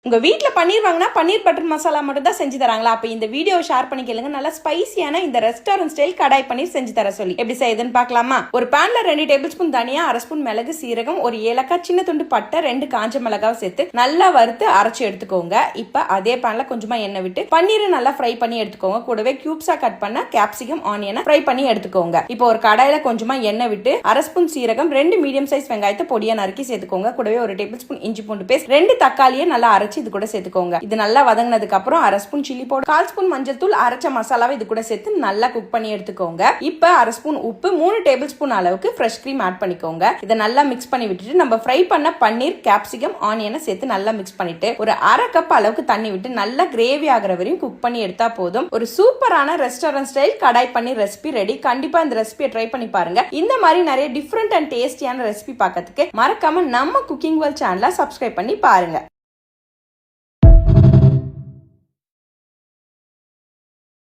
உங்க வீட்ல பன்னீர் வாங்கினா பன்னீர் பட்டர் மசாலா மட்டும் தான் செஞ்சு தராங்களா? அப்ப இந்த வீடியோ ஷேர் பண்ணி கேளுங்க. நல்லா ஸ்பைசியான இந்த ரெஸ்டாரண்ட் ஸ்டைல் கடாய் பன்னீர் செஞ்சு தர சொல்லி எப்படி செய்யுதுன்னு பார்க்கலாமா? ஒரு பேன்ல 2 டேபிள் ஸ்பூன் தனியா, 1/2 ஸ்பூன் மிளகு, சீரகம், ஒரு ஏலக்காய், சின்ன துண்டு பட்டை, 2 காஞ்ச மிளகாவை சேர்த்து நல்லா வறுத்து அரைச்சு எடுத்துக்கோங்க. இப்ப அதே பேன்ல கொஞ்சமா எண்ணெய் விட்டு பன்னீரை நல்லா ஃப்ரை பண்ணி எடுத்துக்கோங்க. கூடவே கியூப்ஸா கட் பண்ண கேப்சிகம், ஆனியனை ஃப்ரை பண்ணி எடுத்துக்கோங்க. இப்போ ஒரு கடாயில கொஞ்சமா எண்ணெய் விட்டு 1/2 ஸ்பூன் சீரகம், 2 மீடியம் சைஸ் வெங்காயத்தை பொடியா நறுக்கி சேர்த்துக்கோங்க. கூடவே ஒரு டேபிள் ஸ்பூன் இஞ்சி பூண்டு பேஸ்ட், 2 தக்காளியை நல்லா அரைச்சு இது கூட சேர்த்துக்கோங்க. இது நல்லா வதங்கினதுக்கு அப்புறம் 1/2 ஸ்பூன் சில்லி பவுடர், 1/4 ஸ்பூன் மஞ்சள் தூள், அரைச்ச மசாலாவை இது கூட சேர்த்து நல்லா குக் பண்ணி எடுத்துக்கோங்க. இப்ப 1/2 ஸ்பூன் உப்பு, 3 டேபிள் ஸ்பூன் அளவுக்கு ஃப்ரெஷ் கிரீம் ஆட் பண்ணிக்கோங்க. இதை நல்லா மிக்ஸ் பண்ணி விட்டுட்டு நம்ம ஃப்ரை பண்ண பன்னீர், கேப்சிகம், ஆனியனை சேர்த்து நல்லா மிக்ஸ் பண்ணிட்டு ஒரு 1/2 கப் அளவுக்கு தண்ணி விட்டு நல்லா கிரேவி ஆகிற வரையும் குக் பண்ணி எடுத்தா போதும். ஒரு சூப்பரான ரெஸ்டாரண்ட் ஸ்டைல் கடாய் பன்னீர் ரெசிபி ரெடி. கண்டிப்பா இந்த ரெசிபியை ட்ரை பண்ணி பாருங்க. இந்த மாதிரி நிறைய டிஃப்ரெண்ட் அண்ட் டேஸ்டியான ரெசிபி பார்க்கறதுக்கு மறக்காம நம்ம குக்கிங் வேர்ல்ட் சேனலை சப்ஸ்கிரைப் பண்ணி பாருங்க.